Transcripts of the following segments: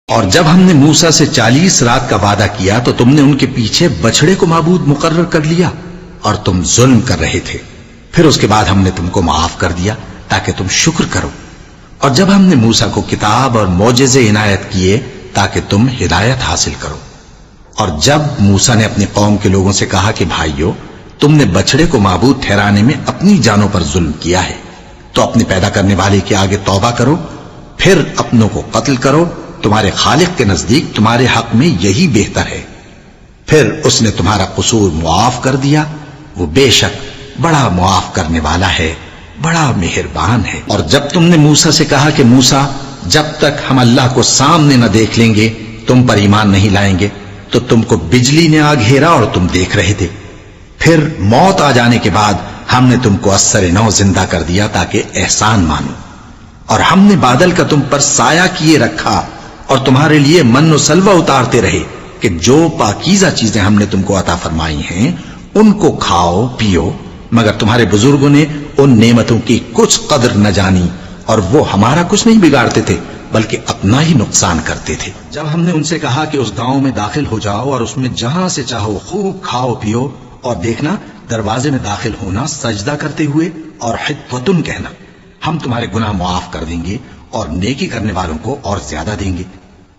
اور جب ہم نے موسیٰ سے 40 رات کا وعدہ کیا تو تم نے ان کے پیچھے بچڑے کو معبود مقرر کر لیا اور تم ظلم کر رہے تھے. پھر اس کے بعد ہم نے تم کو معاف کر دیا تاکہ تم شکر کرو. اور جب ہم نے موسیٰ کو کتاب اور معجزے عنایت کیے تاکہ تم ہدایت حاصل کرو. اور جب موسیٰ نے اپنی قوم کے لوگوں سے کہا کہ بھائیو، تم نے بچڑے کو معبود ٹھہرانے میں اپنی جانوں پر ظلم کیا ہے، تو اپنے پیدا کرنے والے کے آگے توبہ کرو، پھر اپنوں کو قتل کرو، تمہارے خالق کے نزدیک تمہارے حق میں یہی بہتر ہے. پھر اس نے تمہارا قصور معاف کر دیا، وہ بے شک بڑا معاف کرنے والا ہے، بڑا مہربان ہے. اور جب تم نے موسیٰ سے کہا کہ موسیٰ، جب تک ہم اللہ کو سامنے نہ دیکھ لیں گے تم پر ایمان نہیں لائیں گے، تو تم کو بجلی نے آ گھیرا اور تم دیکھ رہے تھے. پھر موت آ جانے کے بعد ہم نے تم کو اثر نو زندہ کر دیا تاکہ احسان مانو. اور ہم نے بادل کا تم پر سایہ کیے رکھا اور تمہارے لیے من و سلوہ اتارتے رہے کہ جو پاکیزہ چیزیں ہم نے تم کو عطا فرمائی ہیں ان کو کھاؤ پیو، مگر تمہارے بزرگوں نے ان نعمتوں کی کچھ قدر نہ جانی اور وہ ہمارا کچھ نہیں بگاڑتے تھے بلکہ اپنا ہی نقصان کرتے تھے. جب ہم نے ان سے کہا کہ اس گاؤں میں داخل ہو جاؤ اور اس میں جہاں سے چاہو خوب کھاؤ پیو، اور دیکھنا دروازے میں داخل ہونا سجدہ کرتے ہوئے اور حطتن کہنا، ہم تمہارے گناہ معاف کر دیں گے اور نیکی کرنے والوں کو اور زیادہ دیں گے.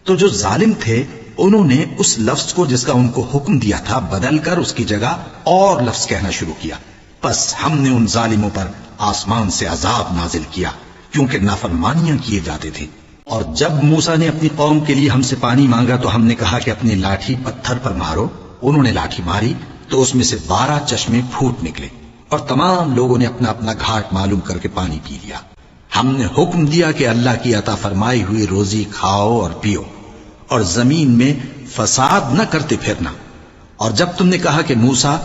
تو جو ظالم تھے انہوں نے اس لفظ کو جس کا ان کو حکم دیا تھا بدل کر اس کی جگہ اور لفظ کہنا شروع کیا. پس ہم نے ان ظالموں پر آسمان سے عذاب نازل کیا کیونکہ نافرمانیاں کیے جاتے تھے. اور جب موسیٰ نے اپنی قوم کے لیے ہم سے پانی مانگا تو ہم نے کہا کہ اپنی لاٹھی پتھر پر مارو. انہوں نے لاٹھی ماری تو اس میں سے 12 چشمے پھوٹ نکلے اور تمام لوگوں نے اپنا اپنا گھاٹ معلوم کر کے پانی پی لیا. ہم نے حکم دیا کہ اللہ کی عطا فرمائی ہوئی روزی کھاؤ اور پیو اور زمین میں فساد نہ کرتے پھرنا. اور جب تم نے کہا کہ موسیٰ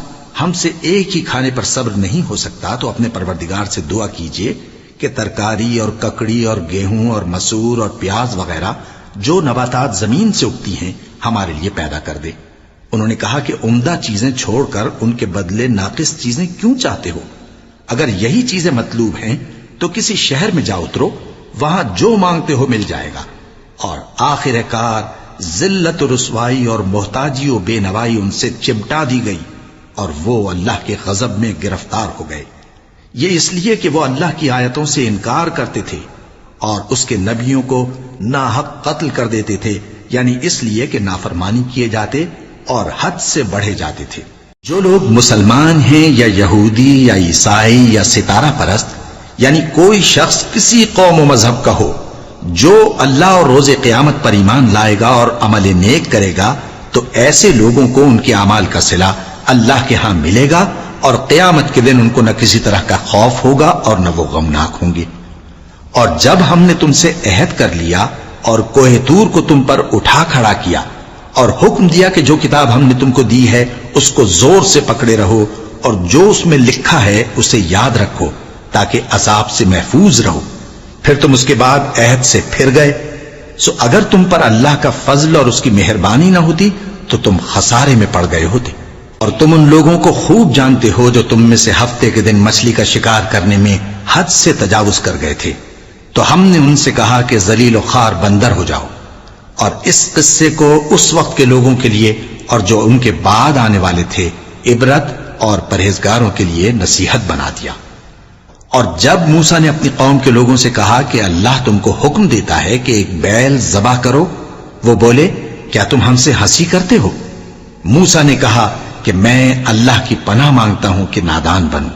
ہم سے ایک ہی کھانے پر صبر نہیں ہو سکتا تو اپنے پروردگار سے دعا کیجئے کہ ترکاری اور ککڑی اور گیہوں اور مسور اور پیاز وغیرہ جو نباتات زمین سے اگتی ہیں ہمارے لیے پیدا کر دے. انہوں نے کہا کہ عمدہ چیزیں چھوڑ کر ان کے بدلے ناقص چیزیں کیوں چاہتے ہو؟ اگر یہی چیزیں مطلوب ہیں تو کسی شہر میں جا اترو، وہاں جو مانگتے ہو مل جائے گا. اور آخر کار ذلت و رسوائی اور محتاجی و بے نوائی ان سے چمٹا دی گئی اور وہ اللہ کے غضب میں گرفتار ہو گئے. یہ اس لیے کہ وہ اللہ کی آیتوں سے انکار کرتے تھے اور اس کے نبیوں کو ناحق قتل کر دیتے تھے، یعنی اس لیے کہ نافرمانی کیے جاتے اور حد سے بڑھے جاتے تھے. جو لوگ مسلمان ہیں یا یہودی یا عیسائی یا ستارہ پرست، یعنی کوئی شخص کسی قوم و مذہب کا ہو، جو اللہ اور روز قیامت پر ایمان لائے گا اور عمل نیک کرے گا تو ایسے لوگوں کو ان کے اعمال کا صلہ اللہ کے ہاں ملے گا اور قیامت کے دن ان کو نہ کسی طرح کا خوف ہوگا اور نہ وہ غمناک ہوں گے. اور جب ہم نے تم سے عہد کر لیا اور کوہ طور کو تم پر اٹھا کھڑا کیا اور حکم دیا کہ جو کتاب ہم نے تم کو دی ہے اس کو زور سے پکڑے رہو اور جو اس میں لکھا ہے اسے یاد رکھو تاکہ عذاب سے محفوظ رہو، پھر تم اس کے بعد عہد سے پھر گئے، سو اگر تم پر اللہ کا فضل اور اس کی مہربانی نہ ہوتی تو تم خسارے میں پڑ گئے ہوتے. اور تم ان لوگوں کو خوب جانتے ہو جو تم میں سے ہفتے کے دن مچھلی کا شکار کرنے میں حد سے تجاوز کر گئے تھے، تو ہم نے ان سے کہا کہ ذلیل و خوار بندر ہو جاؤ. اور اس قصے کو اس وقت کے لوگوں کے لیے اور جو ان کے بعد آنے والے تھے عبرت اور پرہیزگاروں کے لیے نصیحت بنا دیا. اور جب موسیٰ نے اپنی قوم کے لوگوں سے کہا کہ اللہ تم کو حکم دیتا ہے کہ ایک بیل ذبح کرو، وہ بولے کیا تم ہم سے ہنسی کرتے ہو؟ موسیٰ نے کہا کہ میں اللہ کی پناہ مانگتا ہوں کہ نادان بنوں.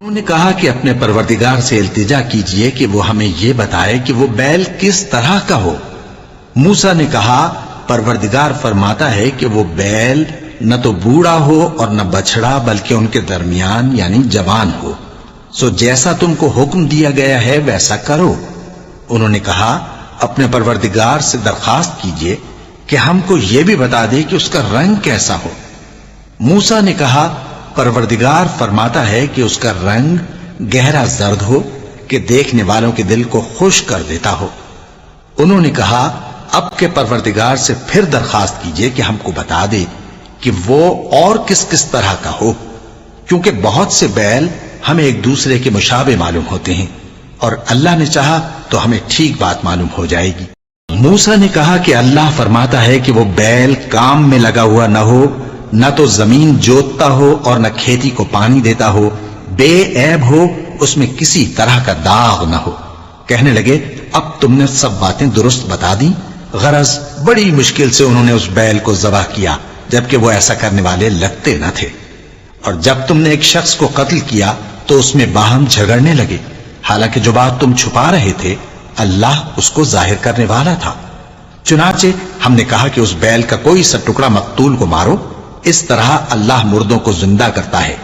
انہوں نے کہا کہ اپنے پروردگار سے التجا کیجئے کہ وہ ہمیں یہ بتائے کہ وہ بیل کس طرح کا ہو. موسیٰ نے کہا پروردگار فرماتا ہے کہ وہ بیل نہ تو بوڑھا ہو اور نہ بچڑا بلکہ ان کے درمیان یعنی جوان ہو، سو جیسا تم کو حکم دیا گیا ہے ویسا کرو. انہوں نے کہا اپنے پروردگار سے درخواست کیجئے کہ ہم کو یہ بھی بتا دے کہ اس کا رنگ کیسا ہو. موسیٰ نے کہا پروردگار فرماتا ہے کہ اس کا رنگ گہرا زرد ہو کہ دیکھنے والوں کے دل کو خوش کر دیتا ہو. انہوں نے کہا اب کے پروردگار سے پھر درخواست کیجئے کہ ہم کو بتا دے کہ وہ اور کس کس طرح کا ہو، کیونکہ بہت سے بیل ہمیں ایک دوسرے کے مشابہ معلوم ہوتے ہیں اور اللہ نے چاہا تو ہمیں ٹھیک بات معلوم ہو جائے گی. موسیٰ نے کہا کہ اللہ فرماتا ہے کہ وہ بیل کام میں لگا ہوا نہ ہو، نہ تو زمین جوتتا ہو اور نہ کھیتی کو پانی دیتا ہو، بے عیب ہو، اس میں کسی طرح کا داغ نہ ہو۔ کہنے لگے اب تم نے سب باتیں درست بتا دی۔ غرض بڑی مشکل سے انہوں نے اس بیل کو ذبح کیا، جبکہ وہ ایسا کرنے والے لگتے نہ تھے۔ اور جب تم نے ایک شخص کو قتل کیا تو اس میں باہم جھگڑنے لگے، حالانکہ جو بات تم چھپا رہے تھے اللہ اس کو ظاہر کرنے والا تھا۔ چنانچہ ہم نے کہا کہ اس بیل کا کوئی سا ٹکڑا مقتول کو مارو، اس طرح اللہ مردوں کو زندہ کرتا ہے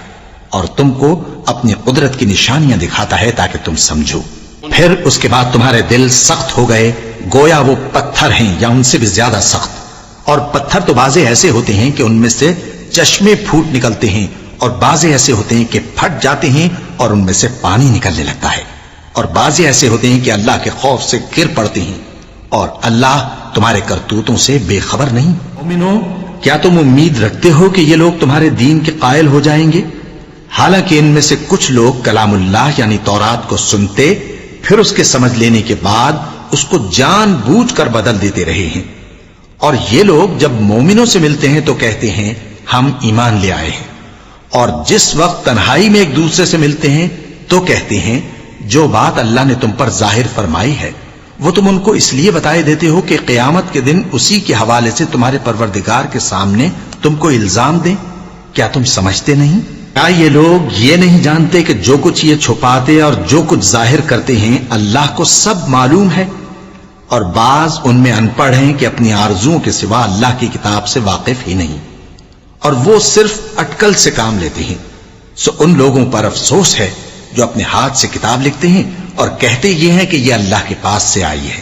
اور تم کو اپنی قدرت کی نشانیاں دکھاتا ہے تاکہ تم سمجھو۔ پھر اس کے بعد تمہارے دل سخت ہو گئے، گویا وہ پتھر ہیں یا ان سے بھی زیادہ سخت۔ اور پتھر تو بعضے ایسے ہوتے ہیں کہ ان میں سے چشمے پھوٹ نکلتے ہیں، اور بعضے ایسے ہوتے ہیں کہ پھٹ جاتے ہیں اور ان میں سے پانی نکلنے لگتا ہے، اور بعضے ایسے ہوتے ہیں کہ اللہ کے خوف سے گر پڑتے ہیں، اور اللہ تمہارے کرتوتوں سے بے خبر نہیں۔ مومنو، کیا تم امید رکھتے ہو کہ یہ لوگ تمہارے دین کے قائل ہو جائیں گے؟ حالانکہ ان میں سے کچھ لوگ کلام اللہ یعنی تورات کو سنتے، پھر اس کے سمجھ لینے کے بعد اس کو جان بوجھ کر بدل دیتے رہے ہیں۔ اور یہ لوگ جب مومنوں سے ملتے ہیں تو کہتے ہیں ہم ایمان لے آئے ہیں، اور جس وقت تنہائی میں ایک دوسرے سے ملتے ہیں تو کہتے ہیں جو بات اللہ نے تم پر ظاہر فرمائی ہے وہ تم ان کو اس لیے بتائے دیتے ہو کہ قیامت کے دن اسی کے حوالے سے تمہارے پروردگار کے سامنے تم کو الزام دیں۔ کیا تم سمجھتے نہیں؟ کیا یہ لوگ یہ نہیں جانتے کہ جو کچھ یہ چھپاتے اور جو کچھ ظاہر کرتے ہیں اللہ کو سب معلوم ہے؟ اور بعض ان میں ان پڑھ ہیں کہ اپنی آرزوؤں کے سوا اللہ کی کتاب سے واقف ہی نہیں، اور وہ صرف اٹکل سے کام لیتے ہیں۔ سو ان لوگوں پر افسوس ہے جو اپنے ہاتھ سے کتاب لکھتے ہیں اور کہتے یہ ہیں کہ یہ اللہ کے پاس سے آئی ہے،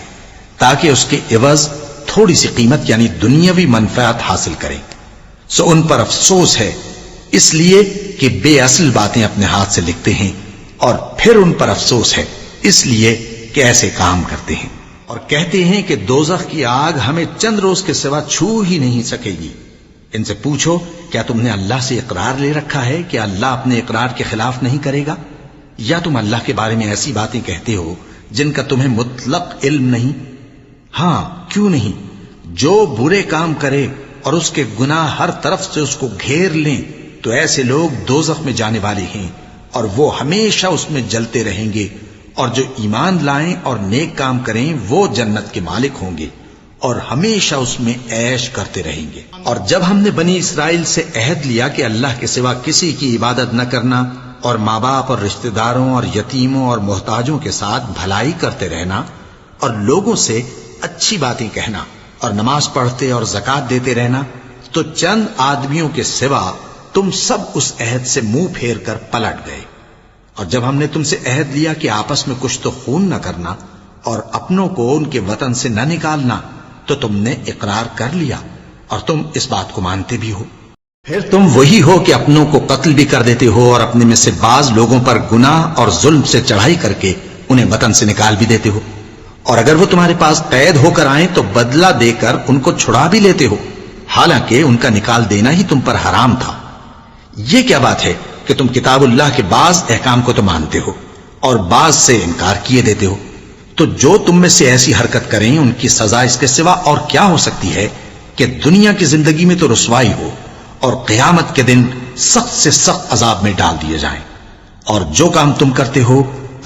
تاکہ اس کے عوض تھوڑی سی قیمت یعنی دنیاوی منفعت حاصل کریں۔ سو ان پر افسوس ہے اس لیے کہ بے اصل باتیں اپنے ہاتھ سے لکھتے ہیں، اور پھر ان پر افسوس ہے اس لیے کہ ایسے کام کرتے ہیں، اور کہتے ہیں کہ دوزخ کی آگ ہمیں چند روز کے سوا چھو ہی نہیں سکے گی۔ ان سے پوچھو کیا تم نے اللہ سے اقرار لے رکھا ہے کہ اللہ اپنے اقرار کے خلاف نہیں کرے گا؟ یا تم اللہ کے بارے میں ایسی باتیں کہتے ہو جن کا تمہیں مطلق علم نہیں؟ ہاں کیوں نہیں، جو برے کام کرے اور اس کے گناہ ہر طرف سے اس کو گھیر لیں تو ایسے لوگ دوزخ میں جانے والے ہیں، اور وہ ہمیشہ اس میں جلتے رہیں گے، اور جو ایمان لائیں اور نیک کام کریں وہ جنت کے مالک ہوں گے اور ہمیشہ اس میں عیش کرتے رہیں گے۔ اور جب ہم نے بنی اسرائیل سے عہد لیا کہ اللہ کے سوا کسی کی عبادت نہ کرنا، اور ماں باپ اور رشتہ داروں اور یتیموں اور محتاجوں کے ساتھ بھلائی کرتے رہنا، اور لوگوں سے اچھی باتیں کہنا، اور نماز پڑھتے اور زکوٰۃ دیتے رہنا، تو چند آدمیوں کے سوا تم سب اس عہد سے منہ پھیر کر پلٹ گئے۔ اور جب ہم نے تم سے عہد لیا کہ آپس میں کچھ تو خون نہ کرنا اور اپنوں کو ان کے وطن سے نہ نکالنا، تو تم نے اقرار کر لیا اور تم اس بات کو مانتے بھی ہو۔ پھر تم وہی ہو کہ اپنوں کو قتل بھی کر دیتے ہو اور اپنے میں سے بعض لوگوں پر گناہ اور ظلم سے چڑھائی کر کے انہیں وطن سے نکال بھی دیتے ہو، اور اگر وہ تمہارے پاس قید ہو کر آئیں تو بدلہ دے کر ان کو چھڑا بھی لیتے ہو، حالانکہ ان کا نکال دینا ہی تم پر حرام تھا۔ یہ کیا بات ہے کہ تم کتاب اللہ کے بعض احکام کو تو مانتے ہو اور بعض سے انکار کیے دیتے ہو؟ تو جو تم میں سے ایسی حرکت کریں ان کی سزا اس کے سوا اور کیا ہو سکتی ہے کہ دنیا کی زندگی میں تو رسوائی ہو اور قیامت کے دن سخت سے سخت عذاب میں ڈال دیے جائیں۔ اور جو کام تم کرتے ہو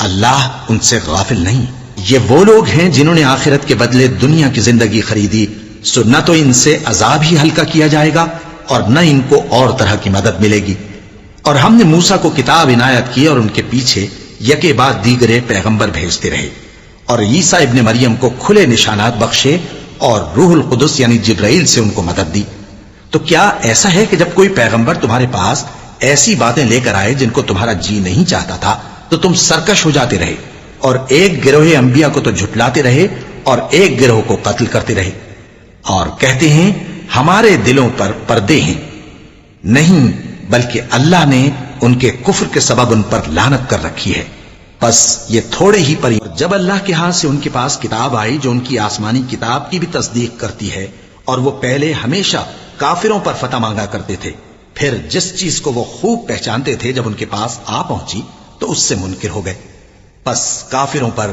اللہ ان سے غافل نہیں۔ یہ وہ لوگ ہیں جنہوں نے آخرت کے بدلے دنیا کی زندگی خریدی، سو نہ تو ان سے عذاب ہی ہلکا کیا جائے گا اور نہ ان کو اور طرح کی مدد ملے گی۔ اور ہم نے موسیٰ کو کتاب عنایت کی اور ان کے پیچھے یکے بعد دیگرے پیغمبر بھیجتے رہے، اور عیسیٰ ابن مریم کو کھلے نشانات بخشے اور روح القدس یعنی جبرائیل سے ان کو مدد دی۔ تو کیا ایسا ہے کہ جب کوئی پیغمبر تمہارے پاس ایسی باتیں لے کر آئے جن کو تمہارا جی نہیں چاہتا تھا تو تم سرکش ہو جاتے رہے اور ایک گروہ انبیاء کو تو جھٹلاتے رہے اور ایک گروہ کو قتل کرتے رہے، اور کہتے ہیں ہمارے دلوں پر پردے ہیں؟ نہیں، بلکہ اللہ نے ان کے کفر کے سبب ان پر لعنت کر رکھی ہے، بس یہ تھوڑے ہی پر۔ جب اللہ کے ہاں سے ان کے پاس کتاب آئی جو ان کی آسمانی کتاب کی بھی تصدیق کرتی ہے، اور وہ پہلے ہمیشہ کافروں پر فتح مانگا کرتے تھے، پھر جس چیز کو وہ خوب پہچانتے تھے جب ان کے پاس آ پہنچی تو اس سے منکر ہو گئے، بس کافروں پر